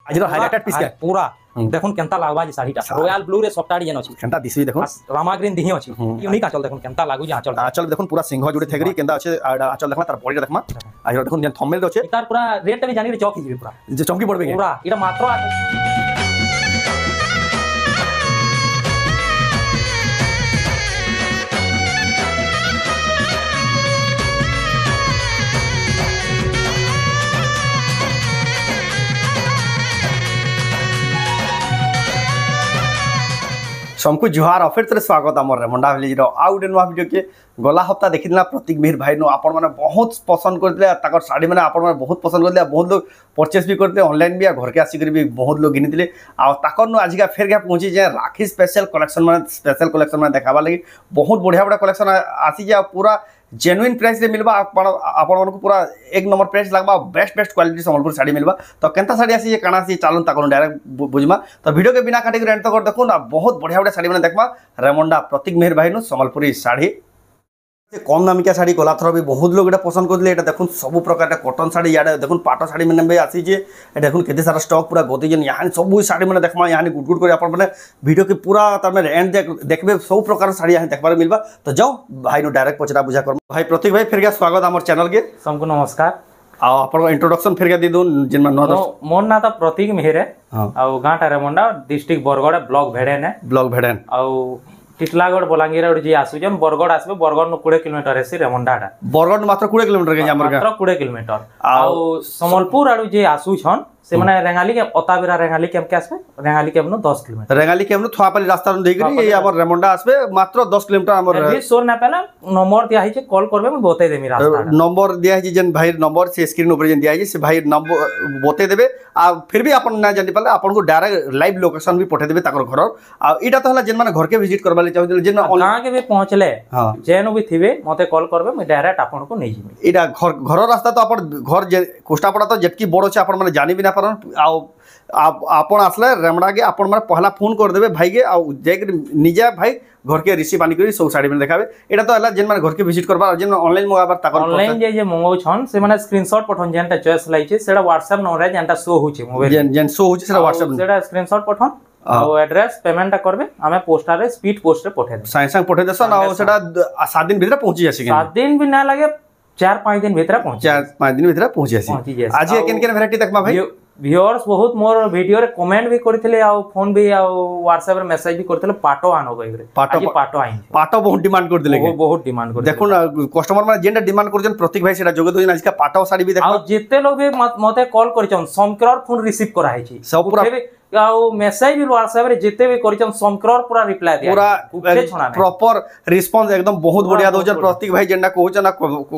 ଆଜିର highlighted piece पूरा देखुन केनता लागबा जे साड़ीटा रॉयल ब्लू रे सफ्टाडी जेन अछि केनता दिसि देखुन रामा ग्रीन दिही अछि यूनिक आंचल देखुन केनता लागु जे आंचल आंचल देखुन पूरा सिंह जोड़े थेगरी केनता अछि आंचल देखमा तार बॉडी देखमा आइरो देखुन जेन थंबनेल अछि तार पूरा रेट भी जानि चौक हिबे पूरा जे चमकी पड़बे पूरा इटा मात्र सबको जुहार और फिर स्वागत आम रेमुंडा विलेज आउ गोटे नुआ वीडियो के गला हप्ता देखी प्रतीक मिहिर भाई नु आपण मैंने बहुत पसंद करते शाढ़ी मैंने आपण मैंने बहुत पसंद करते बहुत लोग परचेस भी करते ऑनलाइन भी घर के आसिक भी बहुत लोग घिनी आकर नु आज फेर क्या पहुंची जाए राखी स्पेशल कलेक्शन मैंने देखा लगी बहुत बढ़िया बढ़िया कलेक्शन आसी जाए पूरा जेन्युइन प्राइस रे मिलबा आपण को पूरा एक नंबर प्राइस लगवा बेस्ट क्वालिटी संबलपुर साड़ी मिलबा तो केनता साड़ी आसी काना सी चालन ताकन डायरेक्ट बुझमा तो वीडियो के बिना काटी एंड तक देखुन बहुत बढ़िया बढ़िया साड़ी मैंने देखमा रेमुंडा प्रतीक मिहिर भाई नु संबलपुरी साड़ी कम दामिका साड़ी गला थर भी बहुत लोग ये पसंद करते देखुन सब प्रकार कटन साड़ी इे देखुन पाट साड़ी मैंने भी आसी देखुन केते सारा स्टॉक पूरा गति यहाँ सब साड़ी मैंने देखमा यहाँ गुट गुट कर मैंने वीडियो के पूरा तमें एंड देखबे सब प्रकार साड़ी यहाँ देखबार मिलबा तो जाओ भाई नु डायरेक्ट पचरा बुझा कर भाई प्रतीक भाई फिर क्या स्वागत आम चैनल के सबको नमस्कार आप इंट्रोडक्शन फिर क्या दी दून जिन मोर ना तो प्रतीक मिहिर है आ गाँटा रेमुंडा डिस्ट्रिक्ट बरगड़ ब्लॉक भेड़ेन है ब्लॉक भेड़ेन टिटलागढ़ बलांगीर जी आसुजन बरगड़ आसबे बरगड़ नु 20 किलोमीटर हेसी रेमुंडाटा बरगड़ मात्र 20 किलोमीटर के हमर मात्र 20 किलोमीटर आ संबलपुर आडू जे आसुछन से माने रेंगाली के अताबिरा रेंगाली कैंप के आसबे रेंगाली कैंप नु 10 किलोमीटर रेंगाली कैंप नु थोआपाली रास्ता नु देगरी हमर रेमुंडा आसबे मात्र 10 किलोमीटर हमर अभी सोर ना पहला नंबर दिया है कॉल करबे मैं बतै देमी रास्ता नंबर दिया है जन भाई नंबर से स्क्रीन ऊपर जन दिया है से भाई नंबर बतै देबे आ फिर भी अपन ना जानि पाले अपन को डायरेक्ट लाइव लोकेशन भी पठै देबे ताकर घर आ इटा तो हला जन माने घर के विजिट करबा ले चाहू जन गां के भी पहुंचले जेनु भी थिबे मते कॉल करबे मैं डायरेक्ट अपन को नै जिमी इटा घर रास्ता तो अपन घर जे कोष्टापड़ा तो जटकी बड़ छै अपन माने जानि भी ना पारन आ आपण आसले रेमुंडा के आपण माने पहला फोन कर देबे भाई के आ जेक निजा भाई घर के रिसीव आनी करी सब साड़ी में देखाबे एटा तो हला जेन माने घर के विजिट करबा जेन ऑनलाइन मंगाबार ताकर ऑनलाइन जे मंगाउ छन से माने स्क्रीनशॉट पठन जेनटा चॉइस लाई छै सेटा व्हाट्सएप नंबर जेनटा शो होचे मोबाइल जेन शो होचे सेटा व्हाट्सएप सेटा स्क्रीनशॉट पठन आ एड्रेस पेमेंट करबे हमें पोस्टर रे स्पीड पोस्ट रे पठे दे साइंस पठे देसन आ सेटा 7 दिन भीतर पहुंची जासी 7 दिन भी ना लगे 4-5 दिन भीतर पहुंच 4-5 दिन भीतर पहुंची जासी आज केन केन वैरायटी देखमा भाई व्यूअर्स बहुत मोर वीडियो रे कमेंट भी करथिले आ फोन भी आ व्हाट्सएप रे मैसेज भी करथिले पाटो आनो गई रे पाटो आइन पाटो बहुत डिमांड कर दिले बहुत डिमांड कर देखुन कस्टमर माने जेंटा डिमांड करजन प्रतीक भाई सेटा जोगे दोइन आज का पाटो साड़ी भी देखो आ जेते लोग भी मते कॉल करछन समक्रर फोन रिसीव करा है छी सब पूरा आ मैसेज भी व्हाट्सएप रे जेते भी करछन समक्रर पूरा रिप्लाई दिया पूरा प्रॉपर रिस्पांस एकदम बहुत बढ़िया दोजन प्रतीक भाई जेंटा कहउछन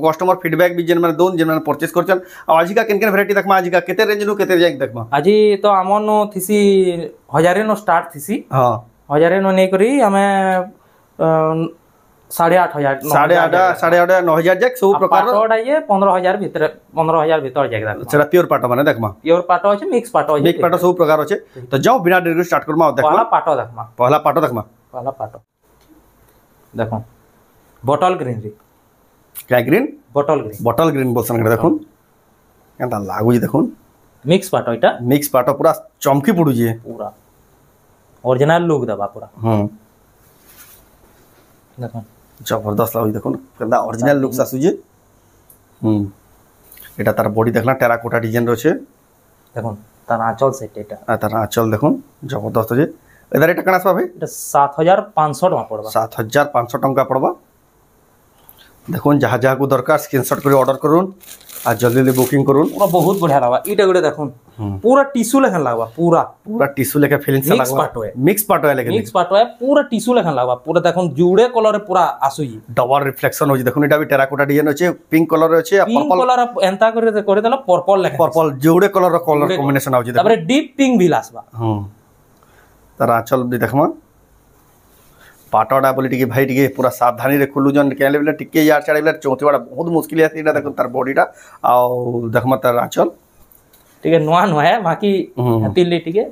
कस्टमर फीडबैक भी जेन माने दोन जेन माने परचेस करछन आ आज का केन केन वैरायटी देखमा आज का केते रेंज नु केते जाई देखमा आज तो आमन नो थिसी 1000 नो स्टार्ट थिसी हां 1000 नो नै करी हमें 8,500 8,500 9,000 जक सब प्रकार पाटोडा ये 15,000 भीतर जाक सेटा प्योर पाटो माने देखमा प्योर पाटो अछि मिक्स पाटो सब प्रकार अछि तो जाओ बिना देरी स्टार्ट करमा देखमा पहला पाटो देखमा देखो बॉटल ग्रीन रे क्या ग्रीन बॉटल ग्रीन बोलसन के देखुन केनता लागु जी देखुन मिक्स पाटो इटा मिक्स पाटो पूरा चमकी पडु जी पूरा ओरिजिनल लुक दबा पूरा देखो जबरदस्त लागु देखुन केनता ओरिजिनल लुक सासु जी एटा तार बॉडी देखला टेराकोटा डिजाइन रो छे देखुन तार आंचल सेट एटा तार आंचल देखुन जबरदस्त जी एदार एटा कना आसबा भाई एटा 7,500 टका पड़बा 7,500 टका पड़बा देखुन जहाँ जहाँ को दरकार स्क्रीनशॉट कर ऑर्डर करूँ आ जल्दी बुकिंग करूँ पूरा बहुत बढ़िया लागबा इटा गुडे देखुन पूरा टिश्यू लेखन लागबा पूरा टिश्यू लेके फीलिंग से लागबा मिक्स पाटो है लेकिन मिक्स पाटो है पूरा टिश्यू लेखन लागबा पूरा देखुन जुड़े कलर पूरा आसुई डबल रिफ्लेक्शन हो देखुन एटा भी टेराकोटा डिजाइन होचे पिंक कलर होचे पर्पल कलर एंता करे देला पर्पल लेखन पर्पल जुड़े कलर कॉम्बिनेशन होचे तबरे डीप पिंक भी लासबा तार आंचल भी देखमा पाटोडा बोली टिके भाई टिके पूरा सावधानी रे खुलु जन केले बेले टिके यार चढ़े बेले चौथीवाड़ा बहुत मुश्किल है एटा देखो तार बॉडीटा आ देखमा तार आंचल टिके नुआ है बाकी तिल्ली टिके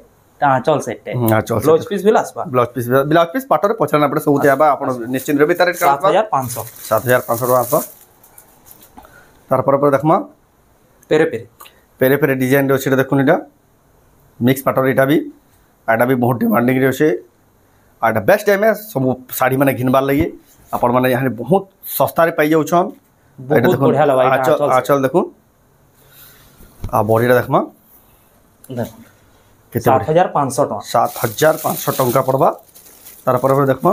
आंचल सेट है ब्लाउज पीस ब्लाउज पीस पाटो रे पछरना पड़े सब देबा आपण निश्चित रे भी तार 7,500 आसो तार पर देखमा पेरे डिजाइन रे छिटा देखुन एटा मिक्स पाटर एटा भी बहुत डिमांडिंग रे अच्छे और एटा बेस्ट टाइम है सब साड़ी मैंने घिनबार लगे आपण मैंने यहाँ बहुत सस्ता पाई जाऊन बहुत बढ़िया लगा आंचल देखो आ बॉडीटा देखमा देखो 7500 टका 7500 टंका पड़वा तार पर देखमा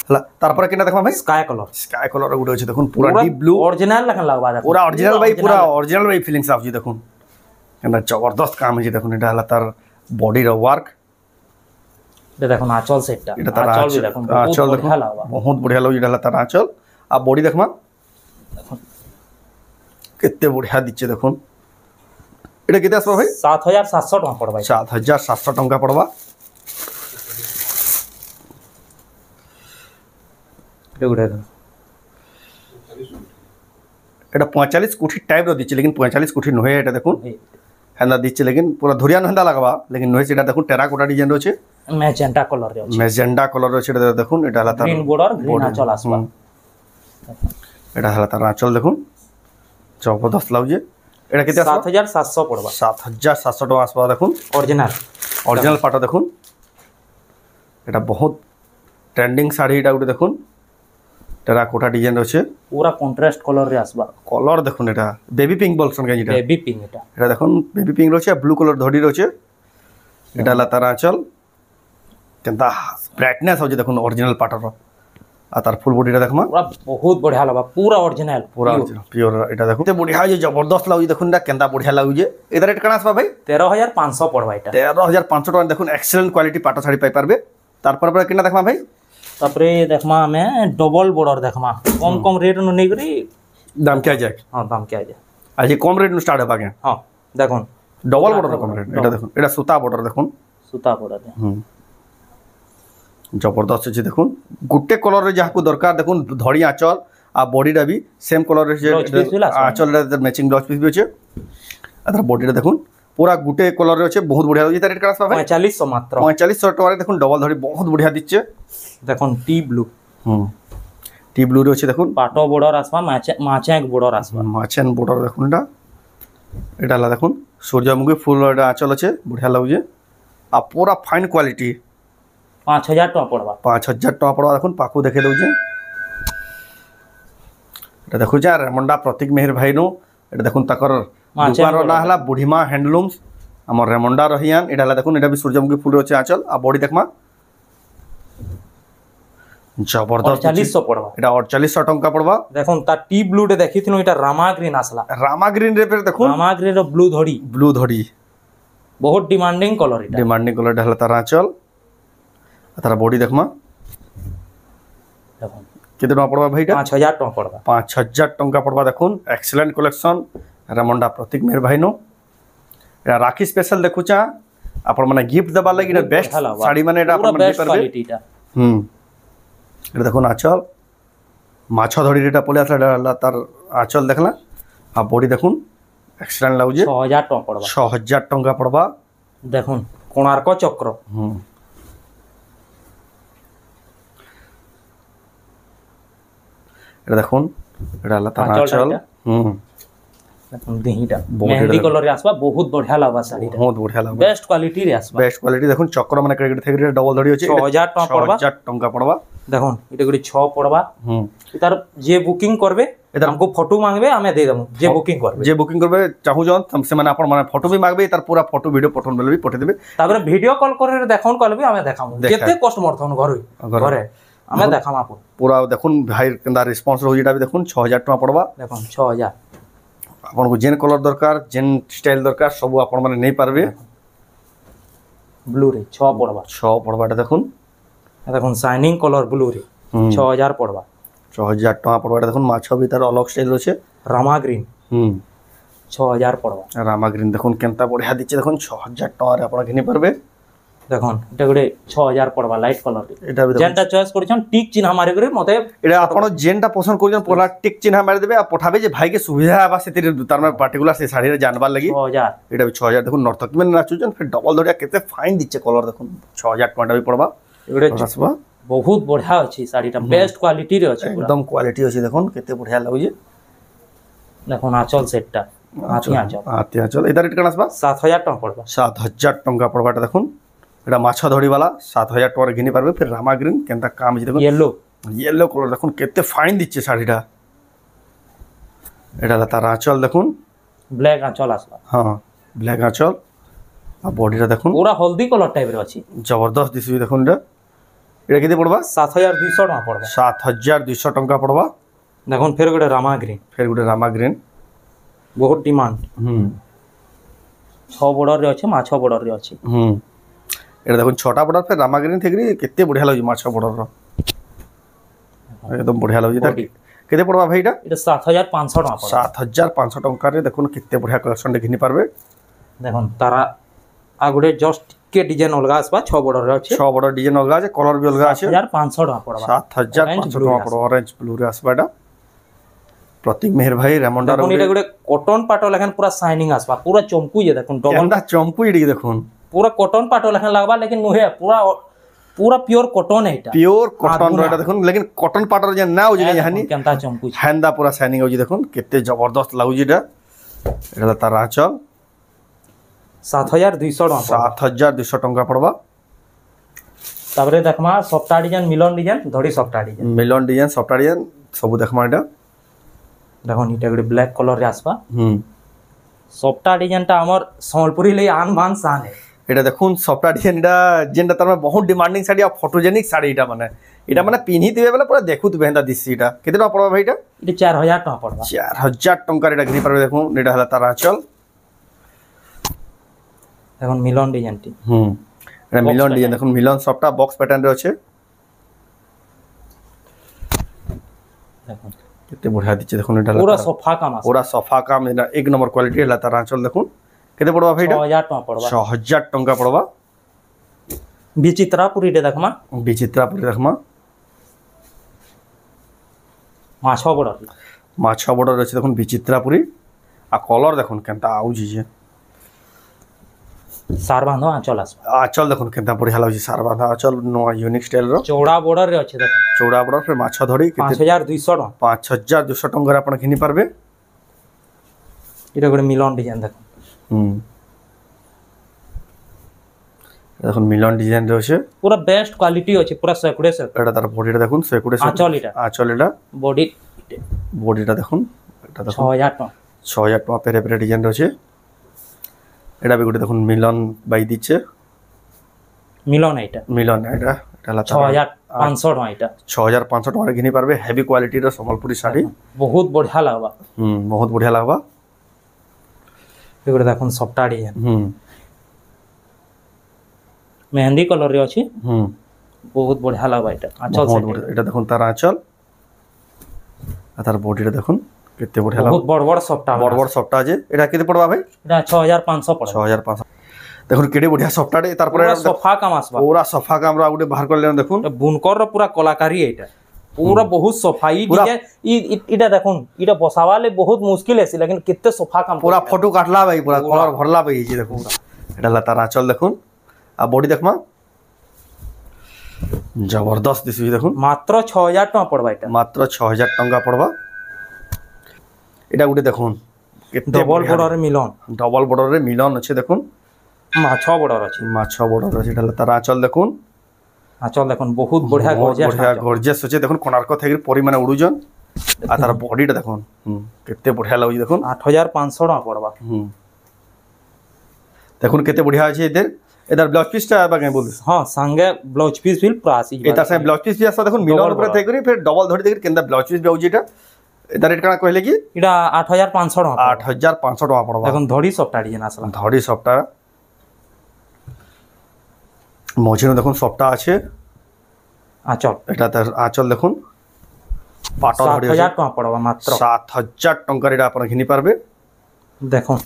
हला तार पर केना देखमा भाई स्काई कलर गुटे अछि देखुन पूरा डीप ब्लू ओरिजिनल लगन लगवा देखो पूरा ओरिजिनल भाई फीलिंग्स आउची देखुन केना जबरदस्त काम है देखुन एटा हला तार बॉडी रो वर्क देखो आंचल सेटटा आंचल भी देखो आंचल देखो बहुत बढ़िया लग एटा हला तार आंचल आ बॉडी देखमा केते बढ़िया दिचे देखुन एटा केते आसबा भाई 7700 टका पड़बा 7700 टका पड़बा एटा 45 कोठी टाइप रो दिचे लेकिन 45 कोठी नहे एटा देखुन हेंदा दिचे लेकिन पूरा धुरिया नहंदा लगबा लेकिन नहे सेटा देखुन टेराकोटा डिजाइन रो छे मैजेंटा कलर रे अछि मैजेंटा कलर रो छे देखुन एटा हला तार ग्रीन बॉर्डर ग्रीन आंचल आसबा एटा हला तार आंचल देखुन जबरदस्त लाउजे एटा केते 7700 पड़बा 7700 टका आसबा देखुन ओरिजिनल पाटो देखुन एटा बहुत ट्रेंडिंग साड़ी एटा गुटे देखुन टेराकोटा डिजाइन अच्छे पूरा कंट्रास्ट कलर रे आसबा कलर देखुन एटा बेबी पिंक बोलसन के बेबी पिंक एटा देखुन बेबी पिंक रोचे ब्लू कलर धड़ी रोचे एटा ला तार आंचल केनता ब्राइटनेस हो जे देखुन ओरिजिनल पाटर रो आ तार फुल बॉडी देखमा पूरा बहुत बढ़िया लगा पूरा ओरिजिनल प्योर एटा देखुन ते बढ़िया जे जबरदस्त लागु देखुन एटा केनता बढ़िया लागु जे एदा रेट कना आसबा भाई 13500 पड़बा एटा 13500 टका देखुन एक्सीलेंट क्वालिटी पाटर साड़ी पाई पारबे तार पर केना देखमा भाई तापरे देखमा हमें डबल बॉर्डर देखमा कम रेट नु नै करी दाम क्या जाए हां दाम क्या जाए आज ये कम रेट नु स्टार्ट है बागे हां देखुन डबल बॉर्डर कम रेट एटा देखुन एटा सूता बॉर्डर देखुन सूता बॉर्डर जबरदस्त अछि देखुन गुटे कलर रे जाहा को दरकार देखुन धड़ी आंचल आ बॉडीटा भी सेम कलर रे आंचल रे मैचिंग ब्लाउज पीस भी अछि अदर बॉडीटा देखुन पूरा गुटे कलर रे अछि बहुत बढ़िया होई रेट करा 4500 मात्र 4500 टका रे देखुन डबल धड़ी बहुत बढ़िया दिचे देखुन टी ब्लू रे अछि देखुन पाटो बॉर्डर आसबा माचेक बॉर्डर आसबा माचेन बॉर्डर देखुन एटा ला देखुन सूर्यमुखी फुल एटा आंचल अछि बढ़िया लागु आ पूरा फाइन क्वालिटी 5000 टका पड़बा 5000 टका पड़बा देखुन पाकू देखे दउ जे एटा देखु जा रेमंडा प्रतीक मेहर भाई नो एटा देखुन तकर दुकान रो ना हला बुढ़ीमा हैंडलूम्स हमर रेमंडा रहियान एटा ला देखुन एटा भी सूर्यमुखी फुल अछि आंचल आ बॉडी देखमा जबरदस्त 4800 पड़बा एटा 4800 टका पड़बा देखुन ता टी ब्लू रे देखिथिनो एटा रामा ग्रीन आसला रामा ग्रीन रे पे देखुन रामा ग्रीन रो ब्लू धड़ी बहुत डिमांडिंग कलर हला तार आंचल तारा बॉडी देखमा देखुन केते टका पड़बा भाईटा 5000 टका पड़बा 5000 टका पड़बा देखुन एक्सीलेंट कलेक्शन रेमंडा प्रतीक मेहर भाई नो एटा राखी स्पेशल देखुचा आपण माने गिफ्ट देबा लागि एटा बेस्ट साड़ी माने एटा आपण माने परबे क्वालिटीटा एटा देखुन आंचल माछ धड़ी एटा पले आसला तार आंचल देखला आ बॉडी देखुन एक्सीलेंट लागु जे 6000 टका पड़बा 6000 टका पड़बा देखुन कोणार्क चक्र एटा देखुन एटा ला तार आंचल देखुन देहीटा मेहंदी कलर रे आसबा बहुत बढ़िया लागबा साड़ी बहुत बढ़िया लागबा बेस्ट क्वालिटी रे आसबा बेस्ट क्वालिटी देखुन चक्र माने क्रेडिट थे डबल धड़ी अछि 6000 टका पड़बा 6000 टका पड़बा देखुन इटे गुडी 6 पड़बा तार जे बुकिंग करबे हमको फोटो मांगबे हमें दे दमु जे बुकिंग करबे चाहू जन से माने आपण माने फोटो भी मांगबे तार पूरा फोटो वीडियो पठन बेले भी पठे देबे तापर वीडियो कॉल करे देखौन कहले भी हमें देखामु केते कस्टमर थन घरे हमें देखाम आपन पूरा देखुन भाई केंदा रिस्पांस रहो जेटा भी देखुन 6000 टका पड़बा देखुन 6000 आपन को जेन कलर दरकार जेन स्टाइल दरकार सब आपन माने नै पारबे ब्लू रे 6 पड़बा देखुन शाइनिंग कलर ब्लू रे 6000 पड़बा 6000 टका पड़बा देखुन माछ भी तार अलग स्टाइल रोचे रामा ग्रीन 6000 पड़बा रामा ग्रीन देखुन केनता बढ़िया दिचे देखुन 6000 टका रे आपन घिनि पारबे देखुन एटा गुडे 6000 पड़बा लाइट कलर रे एटा जेनटा चॉइस करछन टिक चिन्ह मारे करे मते एटा आपन जेनटा पसंद करछन पूरा टिक चिन्ह मार देबे आ पठाबे जे भाई के सुविधा आबा से तार में पर्टिकुलर से साड़ी रे जानबा लगी 6000 एटा भी 6000 देखुन नर्तकी में नाचुजन फिर डबल धड़िया केते फाइन दिचे कलर देखुन 6000 टका भी पड़बा एटा आसबा बहुत बढ़िया अछि साड़ीटा बेस्ट क्वालिटी रे अछि एकदम क्वालिटी अछि देखुन केते बढ़िया लागु जे देखुन आंचल सेटटा हाथी आंचल हाथी आंचल एदा रेट कण आसबा 7000 टका पड़बा 7000 टंका पड़बा एटा देखुन एटा माछा धड़ी वाला 7000 टका घिनी पारबे फिर रामा ग्रीन केनता काम जे देखुन येलो कलर देखुन केते फाइन दिच्छे साड़ीटा एटा ला तार आंचल देखुन ब्लैक आंचल आसबा हां ब्लैक आंचल आ बॉडीटा देखुन पूरा हल्दी कलर टाइप रे अछि जबरदस्त दिसबी देखुन एटा केते पड़बा 7200 टका पड़बा 7200 टंका पड़बा देखुन फिर गोटे रामा ग्रीन बहुत डिमांड 6 बॉर्डर रे अछि माछ बॉर्डर रे अछि एटा देखुन छोटा बॉर्डर फिर रामा ग्रीन थेकरी केते बढ़िया लागि माछ बॉर्डर रो एकदम बढ़िया लागि केते पड़बा भाई एटा 7500 टका पड़बा 7500 टंका रे देखुन केते बढ़िया कलेक्शन दे घिनी पारबे देखुन तारा आ गुटे जस्ट के डिजाइन अलगा आसबा 6 बॉर्डर रे अछि 6 बॉर्डर डिजाइन अलगा আছে कलर भी अलगा আছে 7500 टका पड़बा 7500 टका पड़बा ऑरेंज ब्लू रे आसबा एटा प्रतीक मेहर भाई रेमंडा रो एटा गुटे कॉटन पाटो लेखन पूरा शाइनिंग आसबा पूरा चमकू जे देखुन डबल एंदा चमकू इडी देखुन पूरा कॉटन पाटो लेखन लागबा लेकिन नुहे पूरा प्योर कॉटन है एटा प्योर कॉटन रे देखुन लेकिन कॉटन पाटर जे ना हो जे यानी केनता चमकू हैंदा पूरा शाइनिंग हो जे देखुन केते जबरदस्त लागु जेटा एटा तार आंचल 7200 टका 7200 टंका पड़बा ताबरे देखमा सफ्टा डिजाइन मिलन डिजाइन धड़ी सफ्टा डिजाइन सब देखमा एटा देखो इटा गुटे ब्लैक कलर रे आसबा सफ्टा डिजाइन ता हमर संबलपुरी ले आन बान शान है एटा देखुन सफ्टा डिजाइन एटा जेनटा तार बहुत डिमांडिंग साड़ी आ फोटोजेनिक साड़ी एटा माने पिन्ही दिबे बेला पूरा देखुत बेंदा दिसी एटा केते टका पड़बा भाई एटा 4000 टका पड़बा 4000 टंका एटा घिनी पारबे देखुन एटा हला तार आंचल देखुन मिलन डिजाइन टी एटा मिलन डिजाइन देखुन मिलन सफ्टा बॉक्स पैटर्न रे আছে देखुन केते बढ़िया दिचे देखुन एटा पूरा सफा काम एटा एक नंबर क्वालिटी हला तार आंचल देखुन केते पड़बा भाई एटा 6000 टका पड़बा 6000 टंका पड़बा विचित्रापुरी रे देखमा माछा बॉर्डर अछि देखुन विचित्रापुरी आ कलर देखुन केनता आउ जे सार बांधो आंचल देखुन केनता बढ़िया लागै सार बांधा आंचल नो यूनिक स्टाइल रो चौड़ा बॉर्डर रे अछि देखुन चौड़ा बॉर्डर फिर माछा धड़ी 5200 टका 5200 टका रे अपन घिनी पारबे इटा गुटे मिलन डिजाइन देखुन देखुन मिलन डिजाइन रे अछि पूरा बेस्ट क्वालिटी अछि पूरा सेकुडे से एटा तार बॉडी देखुन सेकुडे आंचल एटा बॉडीटा देखुन एटा देखुन 6000 टका पेरे डिजाइन रे अछि एटा भी गुटे देखुन मिलन बाई दिचे मिलन एटा ला 6500 टका एटा 6500 टका घिनी पारबे हेवी क्वालिटी रो संबलपुरी साड़ी बहुत बढ़िया लागबा एगुटे देखुन सफ्टा डिजाइन मेहंदी कलर रे अछि बहुत बढ़िया लागबा एटा आंचल एटा देखुन तार आंचल आ तार बॉडीटा देखुन केते बढ़िया लागबा बहुत बड़ सफ्टा जे एटा केते पड़बा भाई एटा 6500 पड़बा 6500 देखुन केते बढ़िया सफ्टा रे तार पूरा सफा काम आसबा पूरा सफा काम रा गुटे बाहर कर लेन देखुन बुनकर रो पूरा कलाकारी एटा पूरा बहुत सफाई डिजाइन इटा देखुन इटा बसावाले बहुत मुश्किल है लेकिन केते सफा काम पूरा फोटो काटला भाई पूरा कलर भरला भाई जे देखुन एटा ला तार आंचल देखुन आ बॉडी देखमा जबरदस्त दिसबी देखुन मात्र 6000 टका पड़बा एटा मात्र 6000 टका पड़बा एटा गुटे देखुन केते डबल बॉर्डर रे मिलन अछि देखुन माछा बॉर्डर अछि एटा ला तार आंचल देखुन बहुत बढ़िया गॉर्जियस अछि देखुन कोणार्क थेगिर परी माने उडुजन आ तार बॉडीटा देखुन केते बढ़िया लागै देखुन 8500 टका पड़बा देखुन केते बढ़िया अछि एदर ब्लाउज पीस ता आबा के बोल हां संगे ब्लाउज पीस भी पूरा आसी एता से ब्लाउज पीस भी आसा देखुन मिलन ऊपर थेगिर फिर डबल धड़ी थेगिर केंदा ब्लाउज पीस बेउजी एटा एदा रेट कना कहले कि एटा 8500 टका 8500 टका पड़बा देखुन धड़ी सफ्टा डिजाइन आसला धड़ी सफ्टा मोजिनो देखुन सफ्टा আছে आंचल एटा तार आंचल देखुन पाटो धड़ी 7000 टका पड़बा मात्र 7000 टका रे आपण घिनी पारबे देखो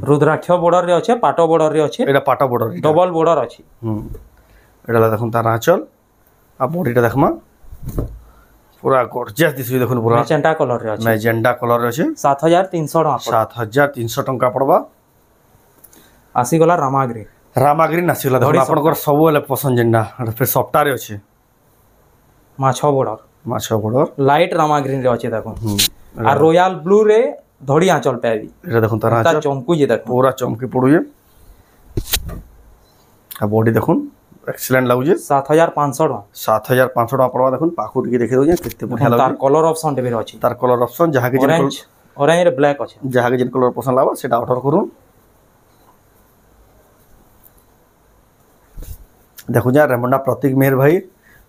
रुद्राक्ष बॉर्डर रे अछि पाटो बॉर्डर रे अछि एटा पाटो बॉर्डर डबल बॉर्डर अछि एटा ला देखुन तार आंचल आ बॉडीटा देखमा पूरा गॉर्जियस दिसबी देखुन पूरा मैजेंटा कलर रे अछि 7300 टका 7300 टका पड़बा आसी गला रामाग्रीन आसीला देखुन आपनकर सब वाले पसंद जेंडा फिर सफ्टा रे अछि माछा बॉर्डर लाइट रामाग्रीन रे अछि देखुन आ रॉयल ब्लू रे ধড়ি আঁচল পাবি এটা দেখুন তার তা আঁচল চমকু যে দেখ পুরা চমকি পড়ুয়ে আর বডি দেখুন এক্সিলেন্ট লাগুছে 7500 টাকা 7500 টাকা পড়বা দেখুন পাখু টিকে দেখে দউছে কেতে বঢ়িয়া তার লাগুছে কলর অপশন তে বের আছে তার কলর অপশন যাহাকে যে অরেঞ্জ অরেঞ্জ রে ব্ল্যাক আছে যাহাকে যে কলর পছন্দ লাগবা সেটা অর্ডার করুন দেখুন যা রেমন্ডা প্রতীক মেহের ভাই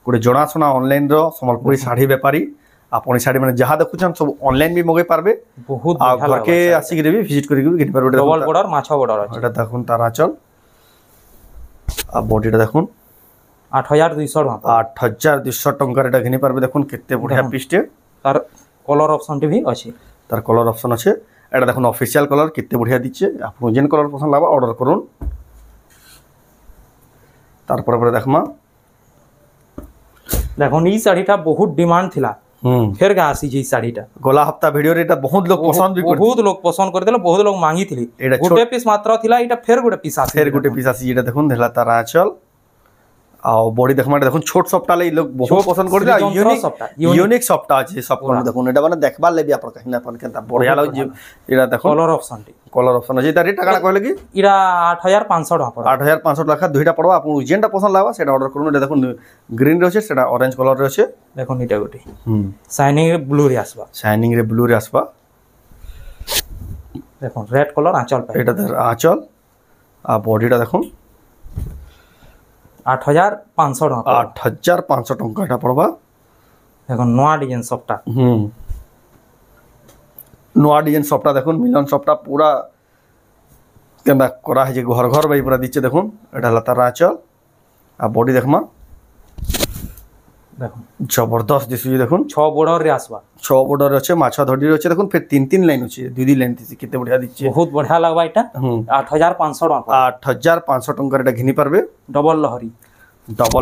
গোটে জଣାଶୁଣା ଅନଲାଇନ୍ର ସମ୍ବଲପୁରୀ ଶାଢ଼ୀ ବେପାରୀ ଆପଣ ଏ ଶାଢ଼ୀ ମାନେ ଯାହା ଦେଖୁଛନ୍ ସବୁ ଅନଲାଇନ୍ ବି ମଗେଇ ପାରବେ ବହୁତ ଆଉ ବଢିଆ ଘରକେ ଲାଗବା ଆସିକିରି ବି ଭିଜିଟ୍ କରିକି ବି ଘିନି ପାରବେ ଡବଲ বর্ডার মাছ বর্ডার আছে এটা দেখুন তার আঁচল আর বডিটা দেখুন 8200 টাকা 8200 টঙ্কার এটা ঘিনি পারবে দেখুন কেতে বঢ়িয়া পিসটে তার কলর অপশন টি ভি আছে তার কলর অপশন আছে এটা দেখুন অফিসিয়াল কলর কেতে বঢ়িয়া দিচ্ছে আপনি যেন কলর পছন্দ লাগবা অর্ডার করুন তারপরে পরে দেখমা দেখুন এই শাড়িটা বহুত ডিমান্ড থিলা ফের গা আসি যে শাড়িটা গলা হপ্তা ভিডিওরে এটা বহুত লোক পছন্দ বি করতে বহুত লোক পছন্দ করে দিলে বহুত লোক মাগিথিলি এটা গোটে পিস মাত্র থিলা এটা ফের গোটে পিস আসি ফের গোটে পিস আসি এটা দেখুন দেখলা তার আঁচল আর বডি দেখমা এটা দেখুন ছোট সপটা লাই লোক বহুত পছন্দ করে দিলা ইউনিক সপটা আছে সব কোন দেখুন এটা মানে দেখবার লাগি আপন কাহিনী আপন কেনতা বঢ়িয়া লাগছে এটা দেখুন কলর অপশন টি কলর অপশন আছে এটা রেট টাকা কইলে কি ইরা 8500 টাকা পড়ে 8500 টাকা দুইটা পড়বা আপন যেটা পছন্দ লাগবা সেটা অর্ডার করুন এটা দেখুন গ্রিন রয়েছে সেটা অরেঞ্জ কলর রয়েছে দেখুন এটা গোটে শাইনিং ব্লু রে আসবা শাইনিং রে ব্লু রে আসবা দেখুন রেড কলর আঁচল পাই এটা তার আঁচল আর বডিটা দেখুন 8500 টাকা 8500 টাকা এটা পড়বা দেখুন নয়া ডিজাইন সবটা নয়া ডিজাইন সবটা দেখুন মিলন সবটা পুরা কেনতা করা হয়েছে ঘর ঘর ভাই পুরা দিচ্ছে দেখুন এটা হলো তার আঁচল আর বডি দেখমা দেখুন জবরদস্ত দিশুଛି দেখুন 6 বর্ডার রে আসবা 6 বর্ডর আছে মাছ ধড়ি আছে দেখুন ফের 3 লাইন আছে 2 লাইন দিছে কেতে বঢ়িয়া দিচ্ছে বহুত বঢ়িয়া লাগবা এটা 8500 টাকা 8500 টাকার এটা ঘিনি পারবে ডবল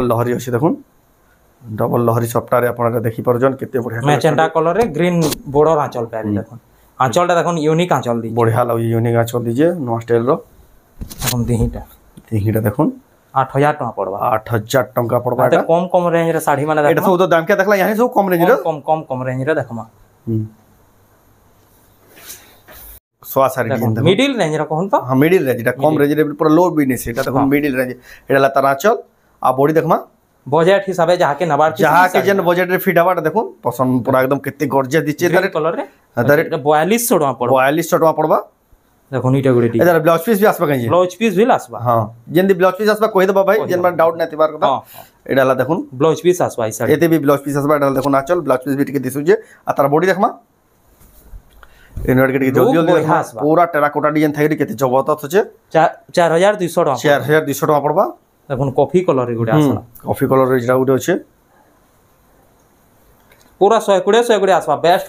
লহরি আছে দেখুন ডবল লহরি সফটওয়্যারে আপনারা দেখি পারজন কেতে বঢ়িয়া ম্যাজেন্টা কলর রে গ্রিন বর্ডর আঁচল পাবি দেখুন আঁচলটা দেখুন ইউনিক আঁচল দি বঢ়িয়া লাগি ইউনিক আঁচল দিছে নয়া স্টাইল র দেখুন দিহিটা দেখুন 8000 টাকা পড়বা 8000 টাকা পড়বা এটা কম রেঞ্জ রে শাড়ি মানে এটা সব তো দাম কে দেখলা ইয়ানি সব কম রেঞ্জ র কম রেঞ্জ রে দেখমা সোয়া সারি ডিজাইন দেখুন মিডল রেঞ্জ রে কোন তো হ্যাঁ মিডল রেঞ্জ এটা কম রেঞ্জ রে পুরো লো বিজনেস এটা দেখুন মিডল রেঞ্জ এটা লা তার আঁচল আর বডি দেখমা বাজেট হিসাবে যাহাকে নবার যাহাকে যেন বাজেট রে ফিট হবাটা দেখুন পছন্দ পুরা একদম কেতে গর্জিয়াস দিচ্ছে গ্রিন কলর রে এটা 4200 টাকা পড়বা 4200 টাকা পড়বা দেখুন এটা গুড়ি এটা ব্লাউজ পিস भी আসবা কাই ব্লাউজ পিস भी আসবা हां जेंदी ब्लाउज पीस আসবা কই দেবা ভাই যেন মানে ডাউট না তিবার কথা এটা হলা দেখুন ব্লাউজ পিস আসবা এই সাইড এতে भी ব্লাউজ পিস আসবা এটা দেখুন আঁচল ব্লাউজ পিস भी টিকে দিছুছে আর তার বডি দেখমা ইনভার্ট কে জলদি জলদি পুরা টেরাকোটা ডিজাইন থাকি কেতে জবরদস্ত আছে 4200 টাকা 4200 টাকা পড়বা দেখুন কফি কলর রে গুড়ি আসলা কফি কলর রে যেটা গুড়ি আছে পুরা 120 আসবা বেস্ট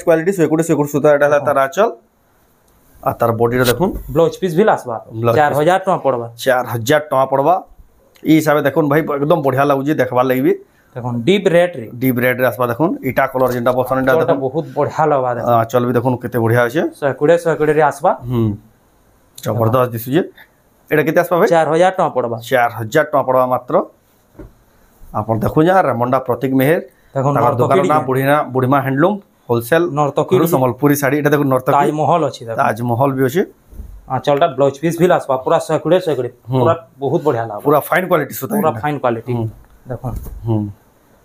কোয়ালিটি 120 সুতা এটা হলা তার আঁচল আর তার বডিটা দেখুন ব্লাউজ পিস भी আসবা 4000 টাকা পড়বা 4000 টাকা পড়বা এই হিসাবে দেখুন ভাই একদম বঢ়িয়া লাগুজি দেখবার লাগবি দেখুন ডিপ রেড রে আসবা দেখুন ইটা কলর যেটা পছন্দ এটা দেখুন বহুত বঢ়িয়া লাগবা দেখুন চল भी দেখুন কেতে বঢ়িয়া আছে 120 রে আসবা জবরদস্ত দিছুজি এটা কেতে আসবা ভাই 4000 টাকা পড়বা 4000 টাকা পড়বা মাত্র আপন দেখুন যা রেমন্ডা প্রতীক মেহের দেখুন তার দোকান না বুড়িমা হ্যান্ডলুম হোলসেল নর্তকি সম্বলপুরি শাড়ি এটা দেখুন নর্তকি তাজমহল আছে দেখুন তাজমহল भी আছে আঁচলটা ব্লাউজ পিস भी আসবা পুরা 120 পুরা বহুত বঢ়িয়া লাগবা পুরা ফাইন কোয়ালিটি সুতা পুরা ফাইন কোয়ালিটি দেখুন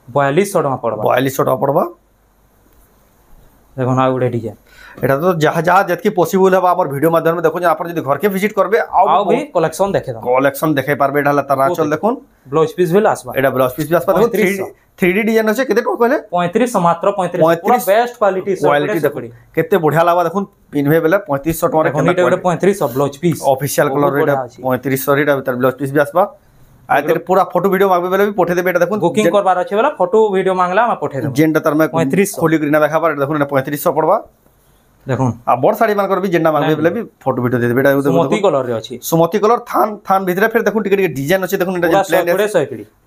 4200 টাকা পড়বা 4200 টাকা পড়বা দেখুন আউডে ডিজাইন এটা তো যাহা যাহা যেতকি পসিবল হবে আমার ভিডিও মাধ্যমে দেখুন আপনি যদি ঘরকে ভিজিট করবে আও भी কালেকশন দেখে দাও কালেকশন দেখাই পারবে এটা হলা তার আঁচল দেখুন ব্লাউজ পিস भी আসবা এটা ব্লাউজ পিস भी আসবা দেখুন 3D ডিজাইন আছে কেতে টাকা কইলে 3500 মাত্র 35 পুরা বেস্ট কোয়ালিটি দেখুন কেতে বঢ়িয়া লাগবা দেখুন পিনভে বেলে 3500 টাকা দেখুন এটা 3500 ব্লাউজ পিস অফিশিয়াল কলর এটা 3500 এটা তার ব্লাউজ পিস भी আসবা আর এর পুরা ফটো ভিডিও মাগবে বেলে भी পঠে দেবে এটা দেখুন বুকিং করবার আছে বেলা ফটো ভিডিও মাংলা আমি পঠে দেব যেটা তার মে 3500 খোলি করি না দেখাবার এটা দেখুন এটা 3500 পড়বা দেখুন আর বড় শাড়ি মান করবি যেটা মাগবে বেলে भी ফটো ভিডিও দে দেবে এটা সুমতি কলর রে আছে সুমতি কলর থান ভিতরে ফের দেখুন টিকে টিকে ডিজাইন আছে দেখুন এটা প্লেন আছে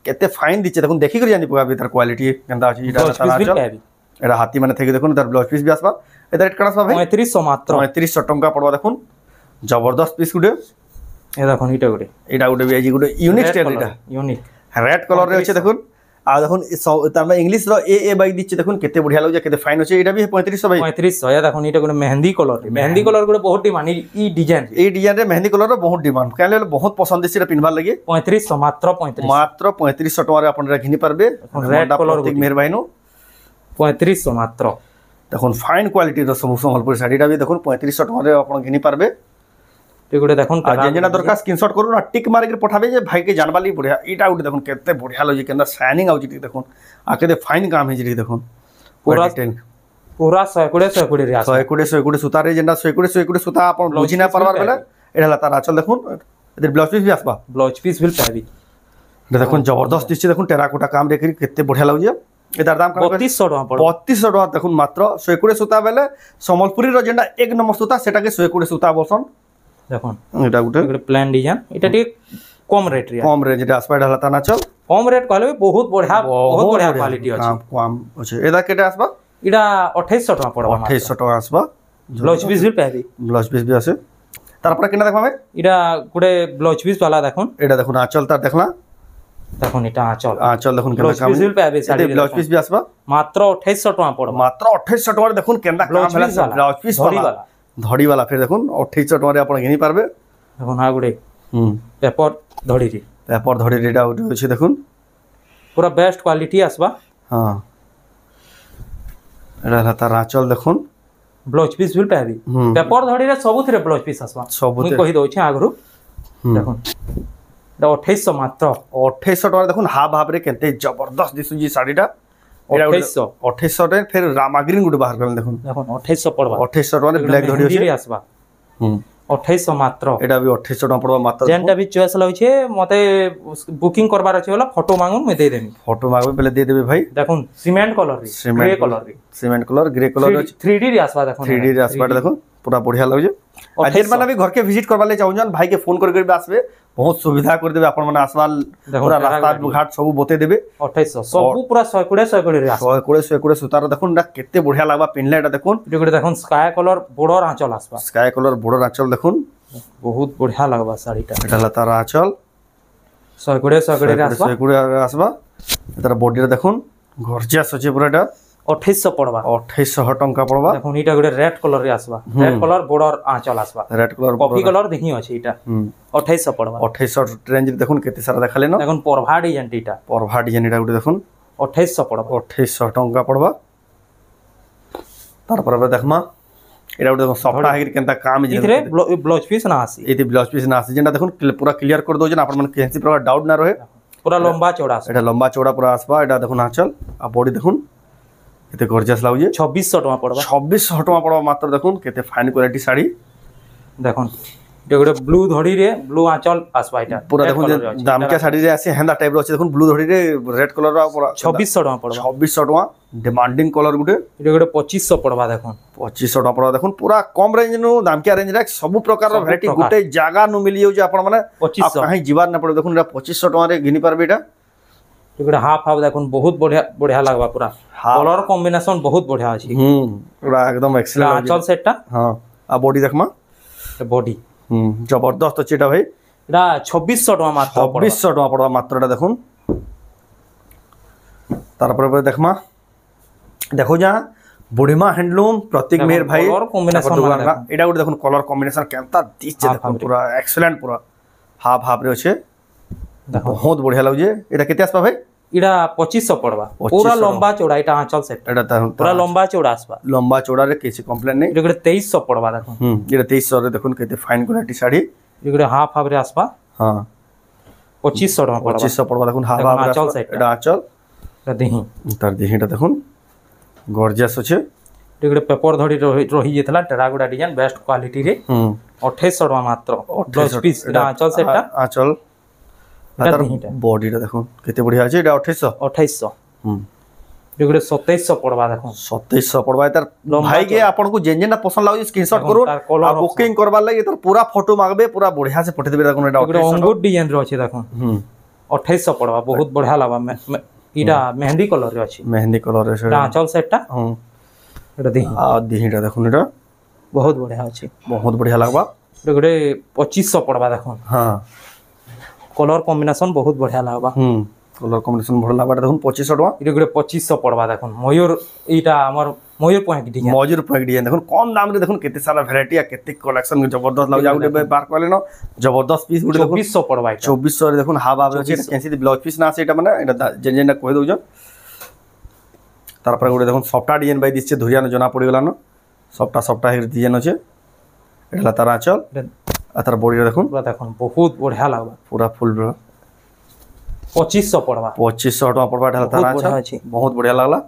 কেতে ফাইন দিচ্ছে দেখুন দেখি করে জানি পাবি তার কোয়ালিটি কেনতা আছে এটা তার আঁচল এটা হাতি মানে থেকে দেখুন তার ব্লাউজ পিস भी আসবা এটা রেট কাটা আসবা ভাই 3500 মাত্র 3500 টাকা পড়বা দেখুন জবরদস্ত পিস গুডে এ দেখুন এটা গুডে भी এই গুডে ইউনিক স্টাইল এটা ইউনিক রেড কলর রে আছে দেখুন आ देखुन तार इंग्लिश रो ए बाइक दिच्छे देखुन केते बढ़िया लागे केते फाइन होचे एटा भी 3500 भाई 3500 या देखुन एटा कोन मेहंदी कलर गोटे बहुत डिमांड ई डिजाइन रे मेहंदी कलर रो बहुत डिमांड काले बहुत पसंद दिसी रे पिनबार लगे 3500 मात्र 3500 टका रे अपन घिनी परबे रेड कलर प्रतीक मेहर भाई नो 3500 मात्र देखुन फाइन क्वालिटी रो संबलपुर साड़ीटा भी देखुन 3500 टका रे अपन घिनी परबे ते गोटे देखुन जेना दरकार स्क्रीनशॉट करू ना टिक मार के पठाबे जे भाई के जानबाली बढ़िया एटा उठ देखुन केते बढ़िया लगे केना शाइनिंग आउची देखुन आ केते फाइन काम हे जी देखुन पूरा 100 रे आस 100 सूता रे जेना 100 सूता अपन बुझी ना परबार बेला एटा ला तार आचल देखुन एदर ब्लाउज पीस भी आसबा ब्लाउज पीस भी पाबी देखुन जबरदस्त दिसछि देखुन टेराकोटा काम रे केते बढ़िया लागे एदार दाम 3200 टका पड़ 3200 टका देखुन मात्र 120 सूता बेले संबलपुरी रो जेना एक नंबर सूता सेटा के 120 सूता बोलसन देखुन एटा गुटे प्लान डिजाइन एटा टी कम रेट रे कम रेंज रे आसबा एटा ता ना चल कम रेट कहले बहुत बढ़िया क्वालिटी अछि काम अछि एदा केटा आसबा एटा 2800 टका पड़बा 2800 टका आसबा ब्लाउज पीस भी पाबी ब्लाउज पीस भी आसे तार पर केना देखबा एटा गुटे ब्लाउज पीस वाला देखुन एटा देखुन आचल तार देखला देखुन एटा आचल देखुन केना काम ब्लाउज पीस भी पाबी साड़ी ब्लाउज पीस भी आसबा मात्र 2800 टका पड़बा मात्र 2800 टका देखुन केना काम होला ब्लाउज पीस वाला धड़ी वाला फिर देखुन 2800 टका रे आपण घिनी पारबे देखुन आ गुटे पेपर धड़ी रे पेपर धड़ी रेटा उठे अछि देखुन पूरा बेस्ट क्वालिटी आसबा हां एटा तार आचल देखुन ब्लाउज पीस भी पाबी पेपर धड़ी रे सबु थरे ब्लाउज पीस आसबा सबु कहि दउ छी आगरु देखुन 2800 मात्र 2800 टका देखुन हा भाव रे केते जबरदस्त दिसु जी साड़ीटा 2800 रे फिर रामाग्रीन गुड बाहर करन देखुन 2800 पड़बा 2800 टका रे ब्लैक धड़ी अछि आसबा 2800 मात्र एटा भी 2800 टका पड़बा मात्र जेनटा भी चॉइस लउ छे मते बुकिंग करबार अछि वाला फोटो मांगुन मैं दे देमी फोटो मांगबे पहले दे देबे भाई देखुन सीमेंट कलर रे ग्रे कलर रे cement colour grey colour 3D रे आसबा देखुन 3D रे आसबा देखुन पूरा बढ़िया लगे आ जेन माने भी घर के विजिट करबा ले चाहउन भाई के फोन करके आसबे बहुत सुविधा कर देबे अपन माने आसबा पूरा रास्ता घाट सब बते देबे 2800 सब पूरा 120 रे आसबा 120 सुतार देखुन ना केते बढ़िया लागबा पिनले एटा देखुन एटा देखुन स्काई कलर बॉर्डर आंचल आसबा स्काई कलर बॉर्डर आंचल देखुन बहुत बढ़िया लागबा साड़ीटा एटा ला तार आंचल 120 रे आसबा 120 रे आसबा तार बॉडी रे देखुन गॉर्जियस अछि पूरा एटा 2800 पड़बा 2800 टंका पड़बा देखुन एटा गुटे रेड कलर रे आसबा रेड कलर बॉर्डर आंचल आसबा रेड कलर कॉफी कलर देखि अछि एटा 2800 पड़बा 2800 रेंज रे देखुन केते सारा देखाले न देखुन परभा डिजाइन टीटा परभा डिजाइन एटा गुटे देखुन 2800 पड़बा 2800 टंका पड़बा तार पर देखमा एटा गुटे सफ्टा हेगिर केनता काम इथरे ब्लाउज पीस ना आसी एति ब्लाउज पीस ना आसी जेना देखुन पूरा क्लियर कर दो जे अपन मन केसी प्रकार डाउट ना रहे पूरा लंबा चौड़ा एटा लंबा चौड़ा पूरा आसबा एटा देखुन आंचल आ बॉडी देखुन केते गॉर्जियस लागुजे 2600 टका पड़बा 2600 टका पड़बा मात्र देखुन केते फाइन क्वालिटी साड़ी देखुन एटा गुटे ब्लू धड़ी रे ब्लू आंचल आसबा एटा पूरा देखुन दाम के साड़ी रे आसी हेंदा टाइप रो अछि देखुन ब्लू धड़ी रे रेड कलर रा पूरा 2600 टका पड़बा 2600 टका डिमांडिंग कलर गुटे एटा गुटे 2500 पड़बा देखुन 2500 टका पड़बा देखुन पूरा कम रेंज नु दाम के रेंज रे सब प्रकार रो वैरायटी गुटे जागा नु मिली जाउ आपण माने 2500 कहीं जीवार ना पड़े देखुन 2500 टका रे घिनी परबे एटा एटा हाफ हाफ देखुन बहुत बढ़िया लागबा पूरा कलर कॉम्बिनेशन बहुत बढ़िया अछि पूरा एकदम एक्सीलेंट आंचल सेटटा हां आ बॉडी देखमा बॉडी जबरदस्त अछि एटा भाई एटा 2600 टका मात्र 2600 टका पड़बा मात्र एटा देखुन तार पर देखमा देखो जा बुढ़ीमा हैंडलूम प्रतीक मेहर भाई कलर कॉम्बिनेशन एटा गुटे देखुन कलर कॉम्बिनेशन केनता दिछ देखुन पूरा एक्सीलेंट पूरा हाफ हाफ रे अछि बहुत बढ़िया लागजे एटा केते आसबा भाई एटा 2500 पड़बा पूरा लंबा चौड़ा एटा आंचल सेट एटा पूरा लंबा चौड़ा आसबा लंबा चौड़ा रे किसी कंप्लेन नै एटा गुटे 2300 पड़बा देखुन एटा 2300 रे देखुन केते फाइन क्वालिटी साड़ी ए गुटे हाफ हाफ रे आसबा हां 2500 टका पड़बा 2500 पड़बा देखुन हाफ हाफ आंचल सेट एटा आंचल एटा देही तार देहीटा देखुन गॉर्जियस अछि एटा गुटे पेपर धड़ी रही जेतला टेराकोटा डिजाइन बेस्ट क्वालिटी रे 2800 टका मात्र ब्लाउज पीस एटा आंचल सेटटा आंचल तार बॉडी रे देखुन केते बढ़िया अछि एटा 2800 ए गुटे 2700 पड़बा देखुन 2700 पड़बा तार भाई के आपन को जेन जेना पसंद लागो स्क्रीनशॉट करू आ बुकिंग करबा लागि तार पूरा फोटो मांगबे पूरा बढ़िया से पठे देबे देखुन एटा 2800 अंगूर डिजाइन रो अछि देखुन 2800 पड़बा बहुत बढ़िया लागबा इटा मेहंदी कलर रे अछि मेहंदी कलर रे आंचल सेटटा एटा देही आ देहीटा देखुन एटा बहुत बढ़िया अछि बहुत बढ़िया लागबा एटा गुटे 2500 पड़बा देखुन हां कलर कॉम्बिनेशन बहुत बढ़िया लागबा कलर कॉम्बिनेशन भल लागबा देखुन 2500 टका এটা গুলো 2500 পড়বা দেখুন ময়ূর এইটা আমার ময়ূর পয়েন্ট ডিজাইন मजूर पैक डिजाइन देखुन कम दाम रे देखुन केते सारा वैरायटी आ केते कलेक्शन जबरदस्त लाग जाउडे बार कहले न जबरदस्त पीस गुडे देखुन 2400 पड़वा এটা 2400 रे देखुन हाफ हाफ अछि कैंसी ब्लाउज पीस ना से এটা মানে এটা जेन जेन কই দউজন তারপরে গুডে দেখুন সফটা ডিজাইন বাই দিছে ধুরিয়া ন জনা পড়ি গলা ন সফটা হের ডিজাইন আছে এটা তার আঁচল আর তার বডি দেখুন পুরা দেখুন বহুত বঢ়িয়া লাগবা पूरा फुल 2500 पड़वा 2500 टका पड़वा এটা তার আঁচল बहुत बढ़िया लागला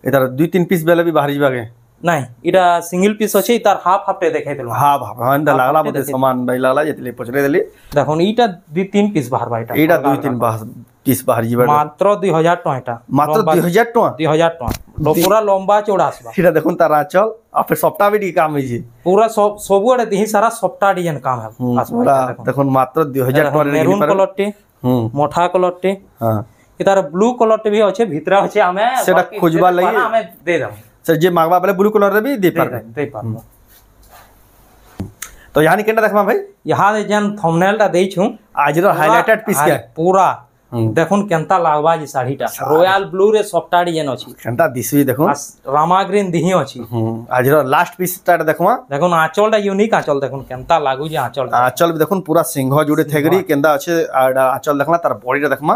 এটার 2-3 পিস বেলে भी बाहर जीवागे নাই এটা সিঙ্গেল পিস আছে তার হাফ হাফ তে দেখাই দিলাম हाफ हाफ हंदा लागला मते समान भाई लागला যেতলি পছরে দেলি দেখুন এইটা 2-3 পিস বাহার ভাইটা এইটা 2-3 পিস বাহার जीवा মাত্র 2000 টাকা এটা মাত্র 2000 টাকা 2000 টাকা পুরা লম্বা চওড়া আসবা এটা দেখুন তার আঁচল আর ফির সফটা भी काम है जी पूरा सबुआडे देही सारा सफ्टा डिजाइन काम है पूरा देखुन मात्र 2000 টাকা রে মেরুন কলরটি মোটা কলরটি हां এটার ব্লু কলরটি भी আছে ভিতরে আছে আমি সেটা খুঁজবা লাগি আমি দে দাম सर जे मांगबा पहले ब्लू कलर रे भी दे पारबे तो यहाँ केना देखबा भाई यहाँ जेन थंबनेल टा देई छु आज रो हाइलाइटेड पीस के पूरा দেখুন কেনতা লাগবা যে শাড়িটা রয়্যাল ব্লু রে সফটা ডিজাইন আছে কেনতা দিছি দেখুন রামা গ্রিন দিহি আছে आज रो लास्ट पीस टा देखबा দেখুন আঁচলটা ইউনিক আঁচল দেখুন কেনতা লাগু যে আঁচল भी देखुन पूरा सिंह जुड़े थेगरी केंदा আছে আর আঁচল দেখলা তার বডিটা দেখমা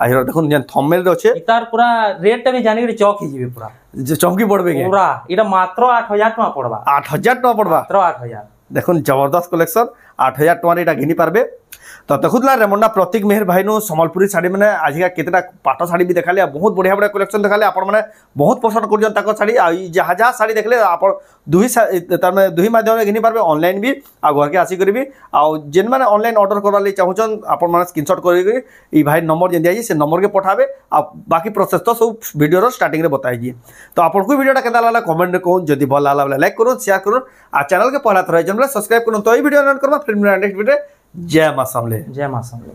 आज रो দেখুন যেন থম্বনেল রে আছে তার পুরা রেটটা भी জানি চক হি যাবে পুরা যে চমকি পড়বে কে পুরা এটা মাত্র 8000 টাকা পড়বা 8000 টাকা পড়বা মাত্র 8000 দেখুন জবরদস্ত কালেকশন 8000 টাকা এটা ঘিনি পারবে तो देखुला रेमंडा प्रतीक मेहर भाई नो सम्बलपुरी साड़ी मैंने आजिका केतेटा पाट साड़ी भी देखाले बहुत बढ़िया बढ़िया कलेक्शन देखाले आपण माने बहुत पसंद कर ताको साड़ी आ जहाँ जहाँ साड़ी देखले आपण दुही माध्यम घिनी पारबे ऑनलाइन भी आ घर के आसी करबी आ जेन माने ऑनलाइन ऑर्डर करवा ले चाहूछन आपण माने स्क्रीनशॉट करी ई भाई नंबर जे दिया से नंबर के पठाबे आ बाकी प्रोसेस तो सब वीडियो रो स्टार्टिंग रे बताई तो आपण को वीडियोटा केदा लागला कमेंट रे कहून जदी भल लागला लाइक करू शेयर करू आ चैनल के पहला थरा चैनल सब्सक्राइब करू तो ई वीडियो रन करबा फिर नेक्स्ट वीडियो जय मां समले जय मां समले।